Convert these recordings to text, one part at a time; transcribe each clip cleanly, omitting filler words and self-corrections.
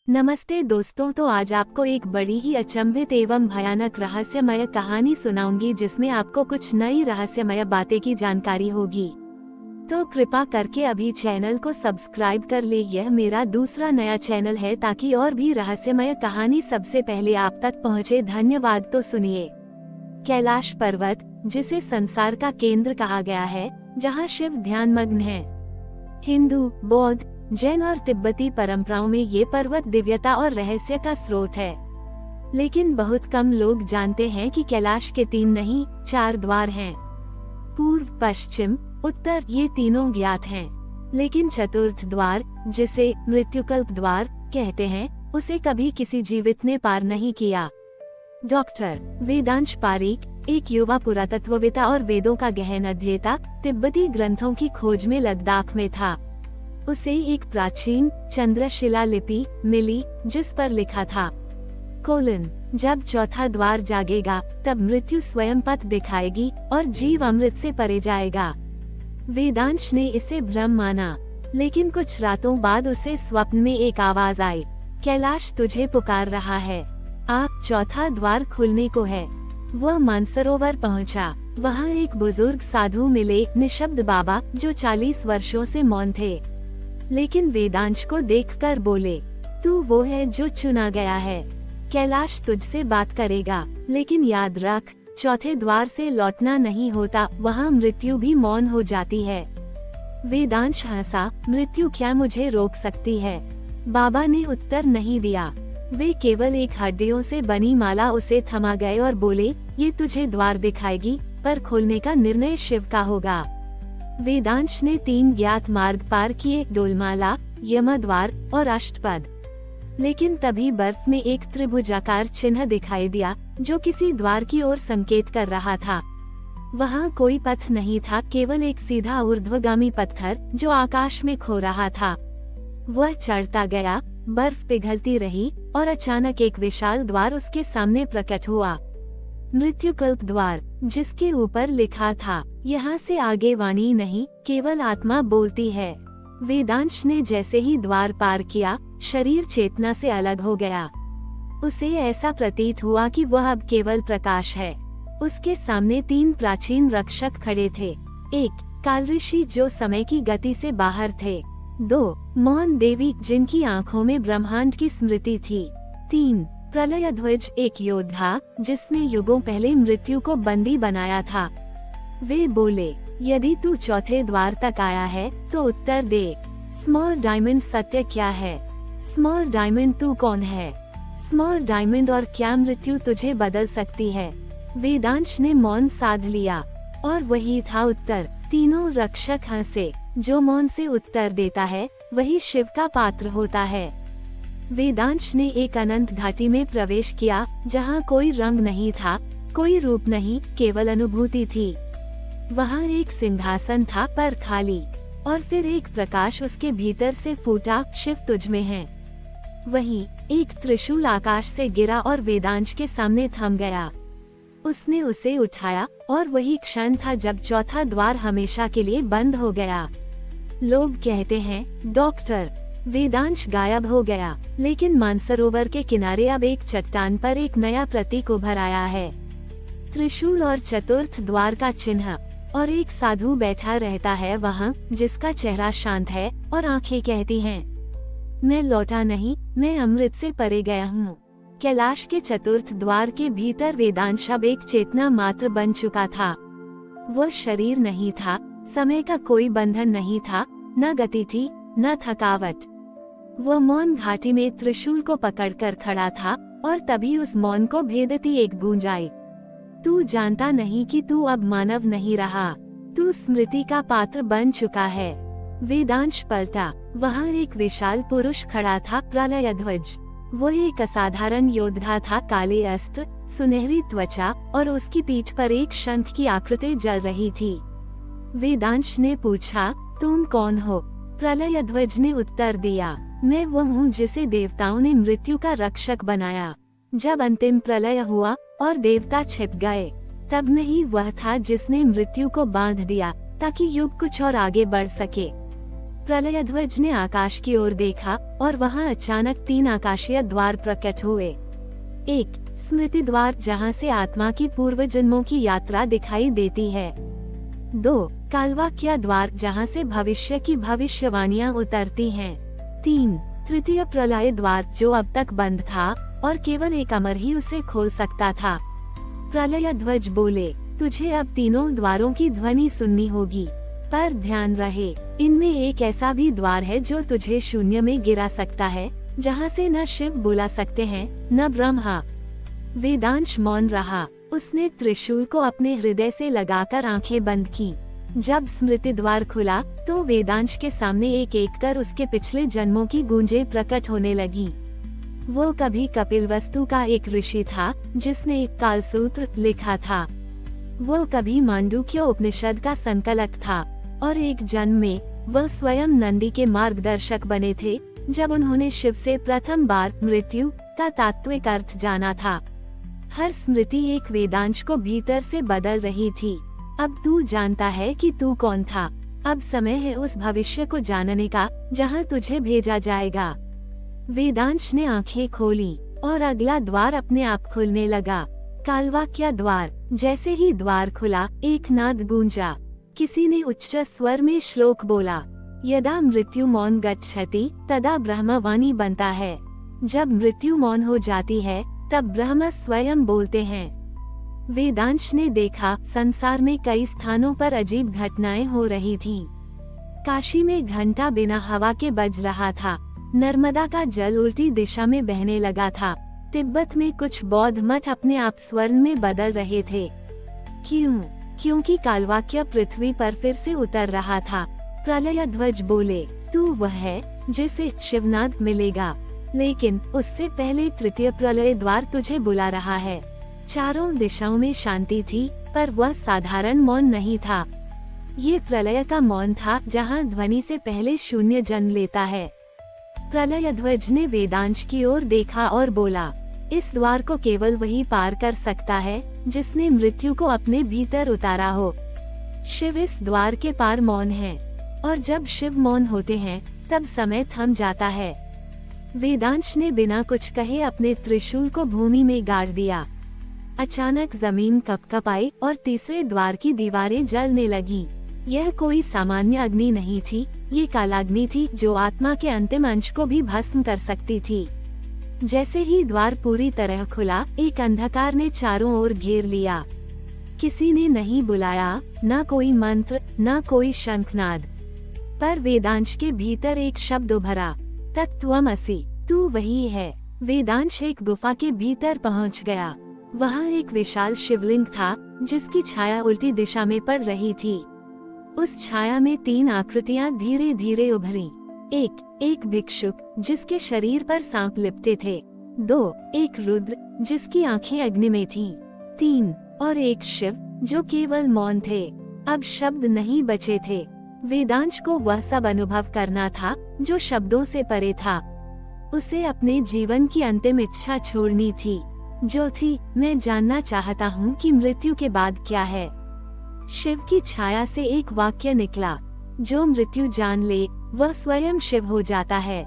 नमस्ते दोस्तों, तो आज आपको एक बड़ी ही अचंभित एवं भयानक रहस्यमय कहानी सुनाऊंगी जिसमें आपको कुछ नई रहस्यमय बातें की जानकारी होगी। तो कृपा करके अभी चैनल को सब्सक्राइब कर ले। यह मेरा दूसरा नया चैनल है ताकि और भी रहस्यमय कहानी सबसे पहले आप तक पहुंचे। धन्यवाद। तो सुनिए। कैलाश पर्वत, जिसे संसार का केंद्र कहा गया है, जहां शिव ध्यानमग्न है। हिंदू, बौद्ध, जैन और तिब्बती परंपराओं में ये पर्वत दिव्यता और रहस्य का स्रोत है। लेकिन बहुत कम लोग जानते हैं कि कैलाश के 3 नहीं 4 द्वार हैं। पूर्व, पश्चिम, उत्तर, ये तीनों ज्ञात हैं। लेकिन चतुर्थ द्वार, जिसे मृत्युकल्प द्वार कहते हैं, उसे कभी किसी जीवित ने पार नहीं किया। डॉक्टर वेदांश पारीक, एक युवा पुरातत्ववेत्ता और वेदों का गहन अध्येता, तिब्बती ग्रंथों की खोज में लद्दाख में था। उसे एक प्राचीन चंद्रशिला लिपि मिली जिस पर लिखा था: जब चौथा द्वार जागेगा तब मृत्यु स्वयं पथ दिखाएगी और जीव अमृत से परे जाएगा। वेदांश ने इसे भ्रम माना, लेकिन कुछ रातों बाद उसे स्वप्न में एक आवाज आई: कैलाश तुझे पुकार रहा है, चौथा द्वार खुलने को है। वह मानसरोवर पहुंचा। वहां एक बुजुर्ग साधु मिले, निशब्द बाबा, जो 40 वर्षों से मौन थे। लेकिन वेदांश को देखकर बोले, तू वो है जो चुना गया है। कैलाश तुझसे बात करेगा, लेकिन याद रख, चौथे द्वार से लौटना नहीं होता, वहाँ मृत्यु भी मौन हो जाती है। वेदांश हंसा, मृत्यु क्या मुझे रोक सकती है? बाबा ने उत्तर नहीं दिया। वे केवल एक हड्डियों से बनी माला उसे थमा गए और बोले, ये तुझे द्वार दिखाएगी, पर खोलने का निर्णय शिव का होगा। वेदांश ने 3 ज्ञात मार्ग पार किए: डोलमाला, यमद्वार और अष्टपद। लेकिन तभी बर्फ में एक त्रिभुजाकार चिन्ह दिखाई दिया जो किसी द्वार की ओर संकेत कर रहा था। वहाँ कोई पथ नहीं था, केवल एक सीधा ऊर्ध्वगामी पत्थर जो आकाश में खो रहा था। वह चढ़ता गया, बर्फ पिघलती रही और अचानक एक विशाल द्वार उसके सामने प्रकट हुआ। मृत्युकल्प द्वार, जिसके ऊपर लिखा था, यहाँ से आगे वाणी नहीं, केवल आत्मा बोलती है। वेदांश ने जैसे ही द्वार पार किया, शरीर चेतना से अलग हो गया। उसे ऐसा प्रतीत हुआ कि वह अब केवल प्रकाश है। उसके सामने 3 प्राचीन रक्षक खड़े थे। 1 कालऋषि, जो समय की गति से बाहर थे। 2 मौन देवी, जिनकी आंखों में ब्रह्मांड की स्मृति थी। 3 प्रलय ध्वज, एक योद्धा जिसने युगों पहले मृत्यु को बंदी बनाया था। वे बोले, यदि तू चौथे द्वार तक आया है तो उत्तर दे। स्मॉल डायमंड, सत्य क्या है? स्मॉल डायमंड, तू कौन है? स्मॉल डायमंड, और क्या मृत्यु तुझे बदल सकती है? वेदांश ने मौन साध लिया, और वही था उत्तर। तीनों रक्षक हंसे। जो मौन से उत्तर देता है वही शिव का पात्र होता है। वेदांश ने एक अनंत घाटी में प्रवेश किया, जहाँ कोई रंग नहीं था, कोई रूप नहीं, केवल अनुभूति थी। वहाँ एक सिंहासन था, पर खाली, और फिर एक प्रकाश उसके भीतर से फूटा, शिव तुझ में है। वहीं एक त्रिशूल आकाश से गिरा और वेदांश के सामने थम गया। उसने उसे उठाया, और वही क्षण था जब चौथा द्वार हमेशा के लिए बंद हो गया। लोग कहते हैं, डॉक्टर वेदांश गायब हो गया, लेकिन मानसरोवर के किनारे अब एक चट्टान पर एक नया प्रतीक उभर आया है। त्रिशूल और चतुर्थ द्वार का चिन्ह, और एक साधु बैठा रहता है वहाँ, जिसका चेहरा शांत है और आंखें कहती हैं, मैं लौटा नहीं, मैं अमृत से परे गया हूँ। कैलाश के चतुर्थ द्वार के भीतर वेदांश अब एक चेतना मात्र बन चुका था। वह शरीर नहीं था, समय का कोई बंधन नहीं था, न गति थी, न थकावट। वह मौन घाटी में त्रिशूल को पकड़कर खड़ा था, और तभी उस मौन को भेदती एक गूंज आई, तू जानता नहीं कि तू अब मानव नहीं रहा, तू स्मृति का पात्र बन चुका है। वेदांश पलटा। वहाँ एक विशाल पुरुष खड़ा था, प्रलय ध्वज। वह एक असाधारण योद्धा था, काले अस्त्र, सुनहरी त्वचा, और उसकी पीठ पर एक शंख की आकृति जल रही थी। वेदांश ने पूछा, तुम कौन हो? प्रलय ध्वज ने उत्तर दिया, मैं वह हूँ जिसे देवताओं ने मृत्यु का रक्षक बनाया। जब अंतिम प्रलय हुआ और देवता छिप गए, तब मैं ही वह था जिसने मृत्यु को बांध दिया ताकि युग कुछ और आगे बढ़ सके। प्रलयध्वज ने आकाश की ओर देखा और वहां अचानक 3 आकाशीय द्वार प्रकट हुए। 1. स्मृति द्वार, जहां से आत्मा की पूर्व जन्मों की यात्रा दिखाई देती है। 2. कालवाक्य द्वार, जहां से भविष्य की भविष्यवाणियां उतरती हैं। 3. तृतीय प्रलय द्वार, जो अब तक बंद था और केवल एक अमर ही उसे खोल सकता था। प्रलयध्वज बोले, तुझे अब तीनों द्वारों की ध्वनि सुननी होगी, पर ध्यान रहे, इनमें एक ऐसा भी द्वार है जो तुझे शून्य में गिरा सकता है, जहां से न शिव बुला सकते हैं न ब्रह्मा। वेदांश मौन रहा। उसने त्रिशूल को अपने हृदय से लगाकर आंखें बंद की। जब स्मृति द्वार खुला तो वेदांश के सामने एक एक कर उसके पिछले जन्मों की गूंजें प्रकट होने लगी। वो कभी कपिलवस्तु का एक ऋषि था जिसने एक कालसूत्र लिखा था। वो कभी मांडुक्य उपनिषद का संकलक था और एक जन्म में वह स्वयं नंदी के मार्गदर्शक बने थे जब उन्होंने शिव से प्रथम बार मृत्यु का तात्विक अर्थ जाना था। हर स्मृति एक वेदांश को भीतर से बदल रही थी। अब तू जानता है कि तू कौन था। अब समय है उस भविष्य को जानने का जहां तुझे भेजा जाएगा। वेदांश ने आंखें खोली और अगला द्वार अपने आप खुलने लगा। कालवाक्य द्वार। जैसे ही द्वार खुला एक नाद गूंजा। किसी ने उच्च स्वर में श्लोक बोला, यदा मृत्यु मौन गच्छति तदा ब्रह्मवाणी बनता है। जब मृत्यु मौन हो जाती है तब ब्रह्म स्वयं बोलते हैं। वेदांश ने देखा संसार में कई स्थानों पर अजीब घटनाएं हो रही थीं। काशी में घंटा बिना हवा के बज रहा था। नर्मदा का जल उल्टी दिशा में बहने लगा था। तिब्बत में कुछ बौद्ध मठ अपने आप स्वर्ण में बदल रहे थे। क्यों? क्योंकि कालवाक्य पृथ्वी पर फिर से उतर रहा था। प्रलयध्वज बोले, तू वह है जिसे शिवनाद मिलेगा, लेकिन उससे पहले तृतीय प्रलय द्वार तुझे बुला रहा है। चारों दिशाओं में शांति थी, पर वह साधारण मौन नहीं था। ये प्रलय का मौन था जहां ध्वनि से पहले शून्य जन्म लेता है। प्रलयध्वज ने वेदांश की ओर देखा और बोला, इस द्वार को केवल वही पार कर सकता है जिसने मृत्यु को अपने भीतर उतारा हो। शिव इस द्वार के पार मौन है, और जब शिव मौन होते हैं तब समय थम जाता है। वेदांश ने बिना कुछ कहे अपने त्रिशूल को भूमि में गाड़ दिया। अचानक जमीन कपकपाई और तीसरे द्वार की दीवारें जलने लगीं। यह कोई सामान्य अग्नि नहीं थी, ये कालाग्नि थी जो आत्मा के अंतिम अंश को भी भस्म कर सकती थी। जैसे ही द्वार पूरी तरह खुला, एक अंधकार ने चारों ओर घेर लिया। किसी ने नहीं बुलाया, न कोई मंत्र, न कोई शंखनाद, पर वेदांश के भीतर एक शब्द उभरा, तत्त्वमसि, तू वही है। वेदांश एक गुफा के भीतर पहुंच गया। वहां एक विशाल शिवलिंग था जिसकी छाया उल्टी दिशा में पड़ रही थी। उस छाया में 3 आकृतियां धीरे धीरे उभरी। एक भिक्षुक जिसके शरीर पर सांप लिपटे थे। 2 एक रुद्र जिसकी आंखें अग्नि में थीं। 3 और एक शिव जो केवल मौन थे। अब शब्द नहीं बचे थे। वेदांश को वह सब अनुभव करना था जो शब्दों से परे था। उसे अपने जीवन की अंतिम इच्छा छोड़नी थी, जो थी, मैं जानना चाहता हूँ कि मृत्यु के बाद क्या है। शिव की छाया से एक वाक्य निकला, जो मृत्यु जान ले वह स्वयं शिव हो जाता है।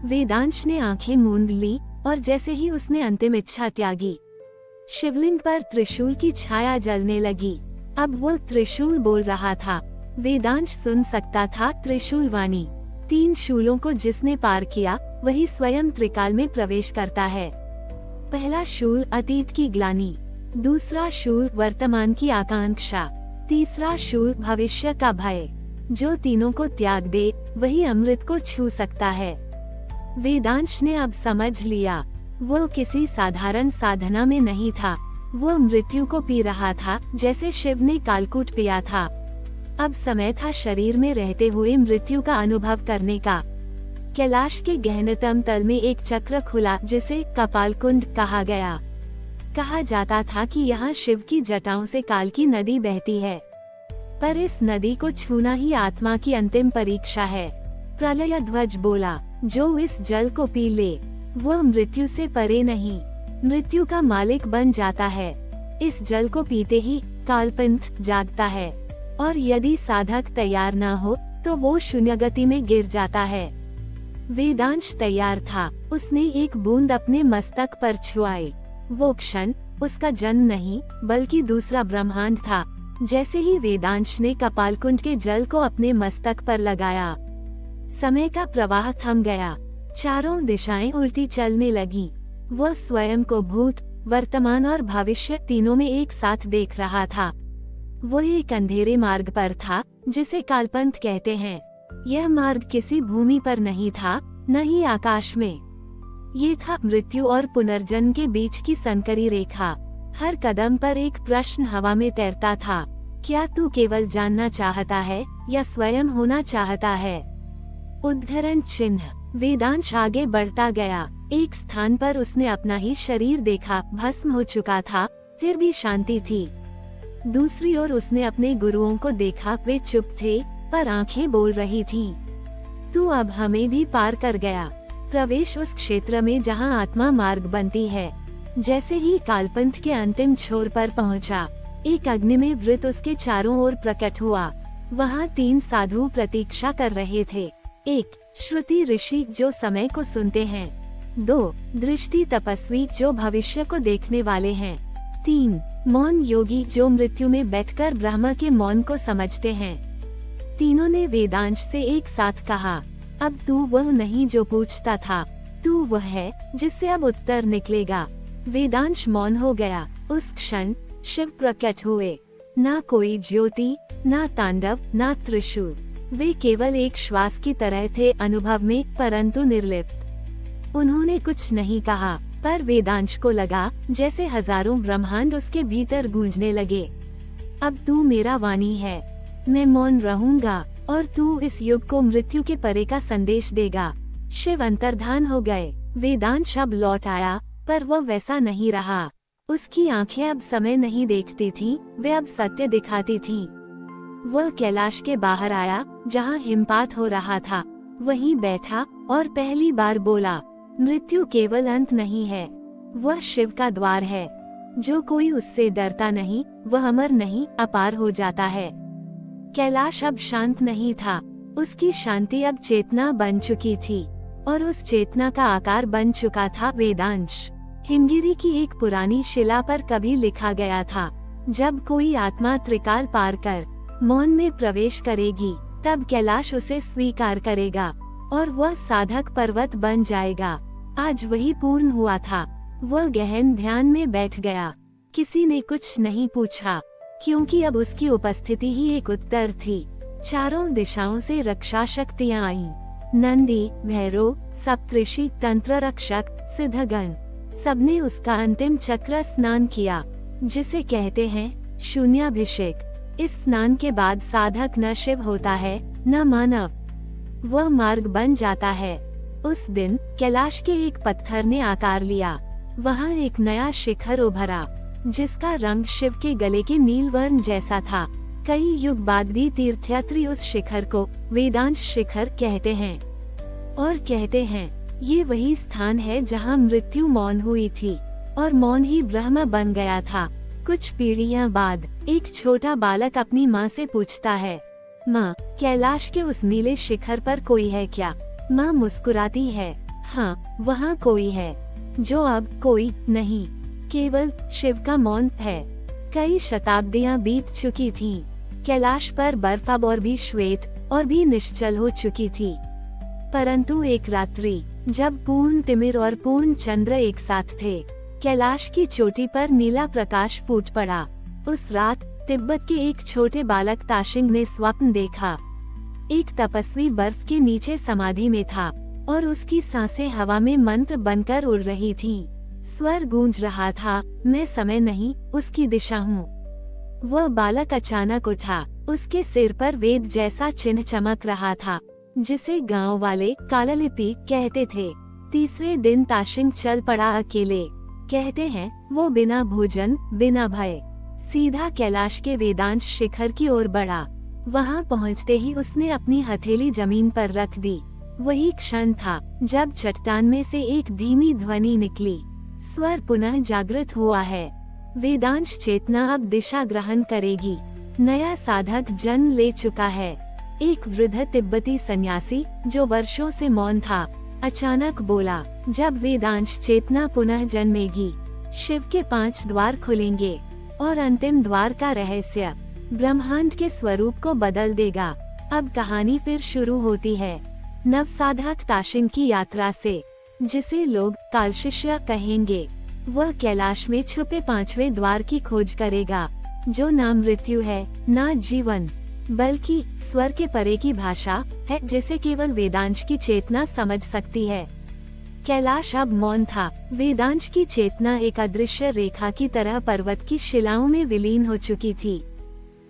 वेदांश ने आंखें मूंद ली और जैसे ही उसने अंतिम इच्छा त्यागी, शिवलिंग पर त्रिशूल की छाया जलने लगी। अब वो त्रिशूल बोल रहा था। वेदांश सुन सकता था त्रिशूल वाणी। 3 शूलों को जिसने पार किया वही स्वयं त्रिकाल में प्रवेश करता है। पहला शूल अतीत की ग्लानि, दूसरा शूल वर्तमान की आकांक्षा, तीसरा शूल भविष्य का भय। जो तीनों को त्याग दे वही अमृत को छू सकता है। वेदांश ने अब समझ लिया, वो किसी साधारण साधना में नहीं था। वो मृत्यु को पी रहा था जैसे शिव ने कालकूट पिया था। अब समय था शरीर में रहते हुए मृत्यु का अनुभव करने का। कैलाश के गहनतम तल में एक चक्र खुला जिसे कपालकुंड कहा गया। कहा जाता था कि यहाँ शिव की जटाओं से काल की नदी बहती है, पर इस नदी को छूना ही आत्मा की अंतिम परीक्षा है। प्रलयध्वज बोला, जो इस जल को पी ले वो मृत्यु से परे नहीं, मृत्यु का मालिक बन जाता है। इस जल को पीते ही कालपंथ जागता है, और यदि साधक तैयार ना हो तो वो शून्य गति में गिर जाता है। वेदांश तैयार था। उसने एक बूंद अपने मस्तक पर छुआई। वो क्षण उसका जन्म नहीं बल्कि दूसरा ब्रह्मांड था। जैसे ही वेदांश ने कपालकुंड के जल को अपने मस्तक पर लगाया, समय का प्रवाह थम गया। चारों दिशाएं उल्टी चलने लगीं। वह स्वयं को भूत, वर्तमान और भविष्य तीनों में एक साथ देख रहा था। वो एक अंधेरे मार्ग पर था जिसे कालपंथ कहते हैं। यह मार्ग किसी भूमि पर नहीं था, न ही आकाश में। ये था मृत्यु और पुनर्जन्म के बीच की संकरी रेखा। हर कदम पर एक प्रश्न हवा में तैरता था। क्या तू केवल जानना चाहता है या स्वयं होना चाहता है? उद्धरण चिन्ह। वेदांश आगे बढ़ता गया। एक स्थान पर उसने अपना ही शरीर देखा, भस्म हो चुका था, फिर भी शांति थी। दूसरी ओर उसने अपने गुरुओं को देखा, वे चुप थे पर आंखें बोल रही थीं। तू अब हमें भी पार कर गया। प्रवेश उस क्षेत्र में जहां आत्मा मार्ग बनती है। जैसे ही कालपंथ के अंतिम छोर पर पहुंचा, एक अग्नि में वृत्त उसके चारों ओर प्रकट हुआ। वहां 3 साधु प्रतीक्षा कर रहे थे। 1 श्रुति ऋषि जो समय को सुनते हैं। 2 दृष्टि तपस्वी जो भविष्य को देखने वाले हैं। 3 मौन योगी जो मृत्यु में बैठकर ब्रह्म के मौन को समझते हैं। तीनों ने वेदांश से एक साथ कहा, अब तू वह नहीं जो पूछता था, तू वह है जिससे अब उत्तर निकलेगा। वेदांश मौन हो गया। उस क्षण शिव प्रकट हुए। ना कोई ज्योति, ना तांडव, ना त्रिशूल। वे केवल एक श्वास की तरह थे, अनुभव में परंतु निर्लिप्त। उन्होंने कुछ नहीं कहा, पर वेदांश को लगा जैसे हजारों ब्रह्मांड उसके भीतर गूंजने लगे। अब तू मेरा वाणी है, मैं मौन रहूंगा और तू इस युग को मृत्यु के परे का संदेश देगा। शिव अंतर्धान हो गए। वेदांश अब लौट आया, पर वह वैसा नहीं रहा। उसकी आंखें अब समय नहीं देखती थीं, वे अब सत्य दिखाती थीं। वह कैलाश के बाहर आया, जहां हिमपात हो रहा था। वहीं बैठा और पहली बार बोला, मृत्यु केवल अंत नहीं है, वह शिव का द्वार है। जो कोई उससे डरता नहीं, वह अमर नहीं, अपार हो जाता है। कैलाश अब शांत नहीं था। उसकी शांति अब चेतना बन चुकी थी, और उस चेतना का आकार बन चुका था वेदांश। हिमगिरी की एक पुरानी शिला पर कभी लिखा गया था, जब कोई आत्मा त्रिकाल पार कर मौन में प्रवेश करेगी, तब कैलाश उसे स्वीकार करेगा और वह साधक पर्वत बन जाएगा। आज वही पूर्ण हुआ था। वह गहन ध्यान में बैठ गया। किसी ने कुछ नहीं पूछा, क्योंकि अब उसकी उपस्थिति ही एक उत्तर थी। चारों दिशाओं से रक्षा शक्तियां आईं। नंदी, भैरव, सप्तऋषि, तंत्र रक्षक, सिद्धगण, सबने उसका अंतिम चक्र स्नान किया, जिसे कहते हैं शून्याभिषेक। इस स्नान के बाद साधक न शिव होता है, न मानव, वह मार्ग बन जाता है। उस दिन कैलाश के एक पत्थर ने आकार लिया। वहाँ एक नया शिखर उभरा, जिसका रंग शिव के गले के नीलवर्ण जैसा था। कई युग बाद भी तीर्थयात्री उस शिखर को वेदांश शिखर कहते हैं, और कहते हैं ये वही स्थान है जहाँ मृत्यु मौन हुई थी, और मौन ही ब्रह्म बन गया था। कुछ पीढ़ियां बाद एक छोटा बालक अपनी माँ से पूछता है, माँ, कैलाश के उस नीले शिखर पर कोई है क्या? माँ मुस्कुराती है, हाँ, वहाँ कोई है, जो अब कोई नहीं, केवल शिव का मौन है। कई शताब्दियां बीत चुकी थीं। कैलाश पर बर्फ अब और भी श्वेत और भी निश्चल हो चुकी थी। परंतु एक रात्रि, जब पूर्ण तिमिर और पूर्ण चंद्र एक साथ थे, कैलाश की चोटी पर नीला प्रकाश फूट पड़ा। उस रात तिब्बत के एक छोटे बालक ताशिंग ने स्वप्न देखा। एक तपस्वी बर्फ के नीचे समाधि में था, और उसकी सांसें हवा में मंत्र बनकर उड़ रही थीं। स्वर गूंज रहा था, मैं समय नहीं, उसकी दिशा हूँ। वह बालक अचानक उठा। उसके सिर पर वेद जैसा चिन्ह चमक रहा था, जिसे गांव वाले कालालिपि कहते थे। तीसरे दिन ताशिंग चल पड़ा अकेले। कहते हैं वो बिना भोजन, बिना भय, सीधा कैलाश के वेदांश शिखर की ओर बढ़ा। वहां पहुंचते ही उसने अपनी हथेली जमीन पर रख दी। वही क्षण था जब चट्टान में से एक धीमी ध्वनि निकली, स्वर पुनः जागृत हुआ है। वेदांश चेतना अब दिशा ग्रहण करेगी। नया साधक जन्म ले चुका है। एक वृद्ध तिब्बती सन्यासी जो वर्षों से मौन था, अचानक बोला, जब वेदांश चेतना पुनः जन्मेगी, शिव के 5 द्वार खुलेंगे और अंतिम द्वार का रहस्य ब्रह्मांड के स्वरूप को बदल देगा। अब कहानी फिर शुरू होती है नवसाधक ताशिन की यात्रा से, जिसे लोग कालशिष्य कहेंगे। वह कैलाश में छुपे 5वें द्वार की खोज करेगा, जो ना मृत्यु है, ना जीवन, बल्कि स्वर के परे की भाषा है जिसे केवल वेदांश की चेतना समझ सकती है। कैलाश अब मौन था। वेदांश की चेतना एक अदृश्य रेखा की तरह पर्वत की शिलाओं में विलीन हो चुकी थी।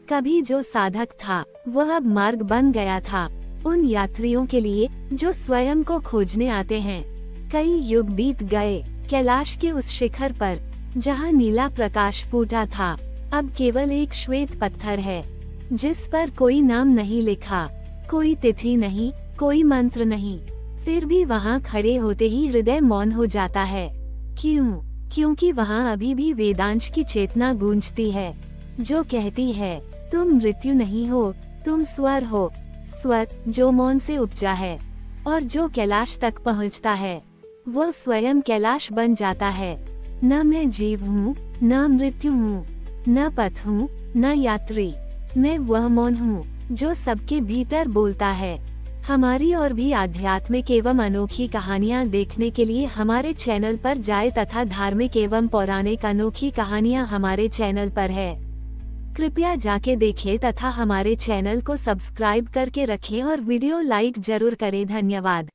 कभी जो साधक था, वह अब मार्ग बन गया था उन यात्रियों के लिए जो स्वयं को खोजने आते हैं। कई युग बीत गए। कैलाश के उस शिखर पर, जहां नीला प्रकाश फूटा था, अब केवल एक श्वेत पत्थर है, जिस पर कोई नाम नहीं लिखा, कोई तिथि नहीं, कोई मंत्र नहीं। फिर भी वहां खड़े होते ही हृदय मौन हो जाता है। क्यों? क्योंकि वहां अभी भी वेदांश की चेतना गूंजती है, जो कहती है, तुम मृत्यु नहीं हो, तुम स्वर हो। स्वर जो मौन से उपजा है और जो कैलाश तक पहुंचता है, वो स्वयं कैलाश बन जाता है। न मैं जीव हूँ, न मृत्यु हूँ, न पथ हूँ, न यात्री। मैं वह मौन हूँ जो सबके भीतर बोलता है। हमारी और भी आध्यात्मिक एवं अनोखी कहानियाँ देखने के लिए हमारे चैनल पर जाएं तथा धार्मिक एवं पौराणिक अनोखी कहानियाँ हमारे चैनल पर है। कृपया जाके देखें तथा हमारे चैनल को सब्सक्राइब करके रखें और वीडियो लाइक जरूर करें। धन्यवाद।